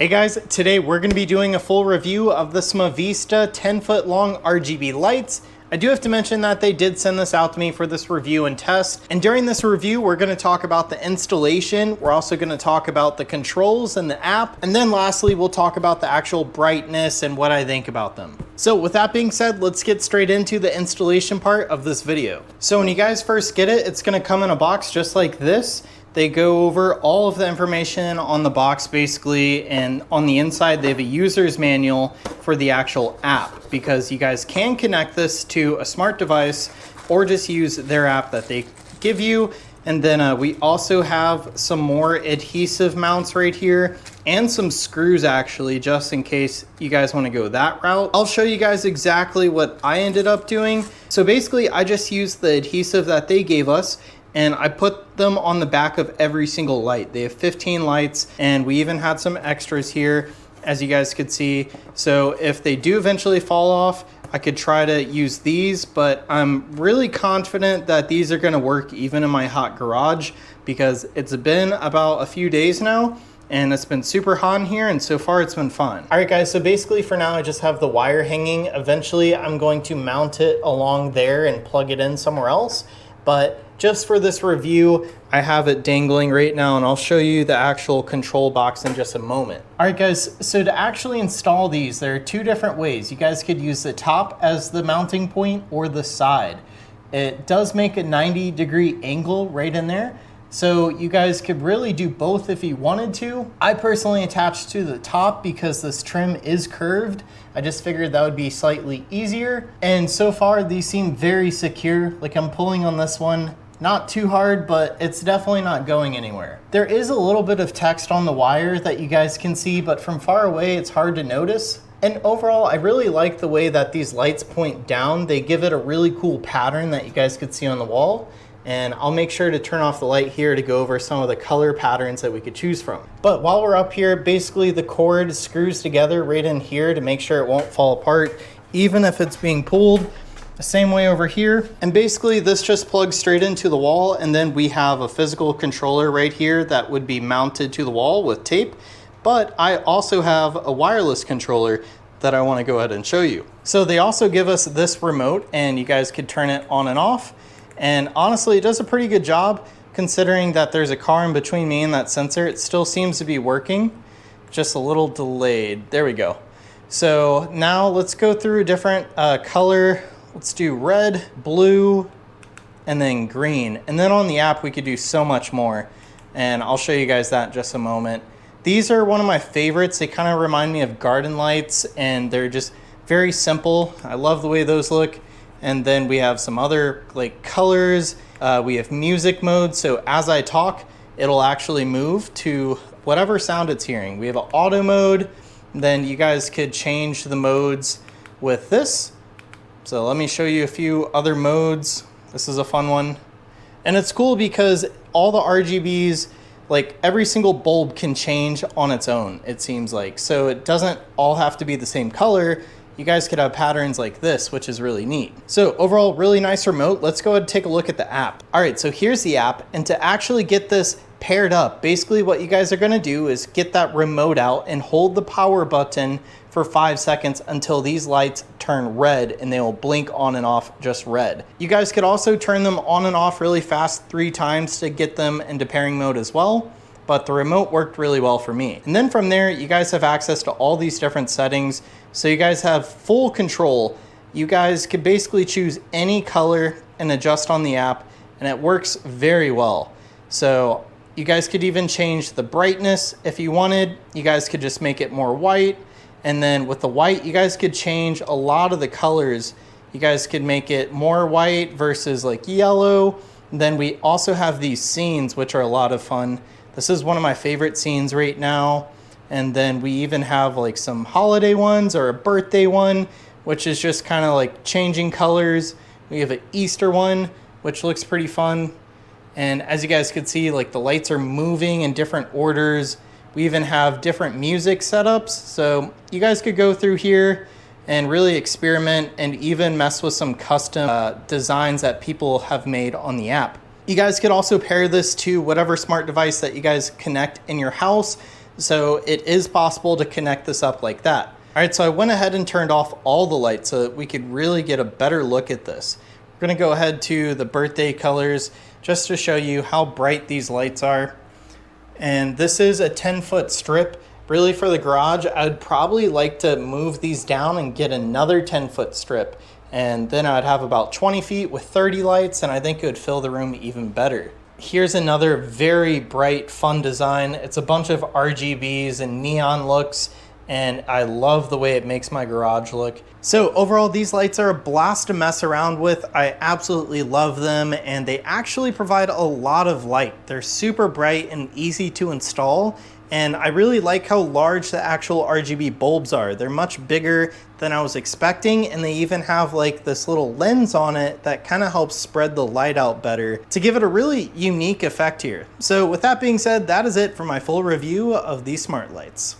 Hey guys, today we're going to be doing a full review of the Smavista 10-foot long RGB lights. I do have to mention that they did send this out to me for this review and test. And during this review, we're going to talk about the installation. We're also going to talk about the controls and the app. And then lastly, we'll talk about the actual brightness and what I think about them. So with that being said, let's get straight into the installation part of this video. So when you guys first get it, it's going to come in a box just like this. They go over all of the information on the box basically, and on the inside they have a user's manual for the actual app, because you guys can connect this to a smart device or just use their app that they give you. And then we also have some more adhesive mounts right here and some screws actually, just in case you guys want to go that route. I'll show you guys exactly what I ended up doing. So basically I just used the adhesive that they gave us and I put them on the back of every single light. They have 15 lights, and we even had some extras here, as you guys could see. So if they do eventually fall off, I could try to use these, but I'm really confident that these are gonna work even in my hot garage, because it's been about a few days now and it's been super hot in here, and so far it's been fun. All right guys, so basically for now I just have the wire hanging. Eventually I'm going to mount it along there and plug it in somewhere else. But just for this review, I have it dangling right now, and I'll show you the actual control box in just a moment. All right guys, so to actually install these, there are two different ways. You guys could use the top as the mounting point or the side. It does make a 90-degree angle right in there, so you guys could really do both if you wanted to. I personally attached to the top because this trim is curved. I just figured that would be slightly easier. And so far these seem very secure. Like, I'm pulling on this one, not too hard, but it's definitely not going anywhere. There is a little bit of text on the wire that you guys can see, but from far away it's hard to notice. And overall, I really like the way that these lights point down. They give it a really cool pattern that you guys could see on the wall. And I'll make sure to turn off the light here to go over some of the color patterns that we could choose from. But while we're up here, basically the cord screws together right in here to make sure it won't fall apart, even if it's being pulled. The same way over here. And basically this just plugs straight into the wall, and then we have a physical controller right here that would be mounted to the wall with tape. But I also have a wireless controller that I want to go ahead and show you. So they also give us this remote, and you guys could turn it on and off. And honestly, it does a pretty good job considering that there's a car in between me and that sensor. It still seems to be working, just a little delayed. There we go. So now let's go through a different color. Let's do red, blue, and then green. And then on the app, we could do so much more. And I'll show you guys that in just a moment. These are one of my favorites. They kind of remind me of garden lights, and they're just very simple. I love the way those look. And then we have some other like colors. We have music mode. So as I talk, it'll actually move to whatever sound it's hearing. We have an auto mode. Then you guys could change the modes with this. So let me show you a few other modes. This is a fun one. And it's cool because all the RGBs, like every single bulb can change on its own, it seems like. So it doesn't all have to be the same color. You guys could have patterns like this, which is really neat. So overall, really nice remote. Let's go ahead and take a look at the app. All right, so here's the app. And to actually get this paired up, basically what you guys are gonna do is get that remote out and hold the power button for 5 seconds until these lights turn red, and they will blink on and off just red. You guys could also turn them on and off really fast 3 times to get them into pairing mode as well. But the remote worked really well for me. And then from there, you guys have access to all these different settings. So you guys have full control. You guys could basically choose any color and adjust on the app, and it works very well. So you guys could even change the brightness if you wanted. You guys could just make it more white. And then with the white, you guys could change a lot of the colors. You guys could make it more white versus like yellow. And then we also have these scenes, which are a lot of fun. This is one of my favorite scenes right now. And then we even have like some holiday ones or a birthday one, which is just kind of like changing colors. We have an Easter one, which looks pretty fun. And as you guys can see, like the lights are moving in different orders. We even have different music setups. So you guys could go through here and really experiment and even mess with some custom designs that people have made on the app. You guys could also pair this to whatever smart device that you guys connect in your house. So it is possible to connect this up like that. All right, so I went ahead and turned off all the lights so that we could really get a better look at this. We're gonna go ahead to the birthday colors just to show you how bright these lights are. And this is a 10-foot strip. Really, for the garage, I'd probably like to move these down and get another 10-foot strip. And then I'd have about 20 feet with 30 lights, and I think it would fill the room even better. Here's another very bright, fun design. It's a bunch of RGBs and neon looks, and I love the way it makes my garage look. So overall, these lights are a blast to mess around with. I absolutely love them, and they actually provide a lot of light. They're super bright and easy to install, and I really like how large the actual RGB bulbs are. They're much bigger than I was expecting, and they even have like this little lens on it that kind of helps spread the light out better to give it a really unique effect here. So with that being said, that is it for my full review of these smart lights.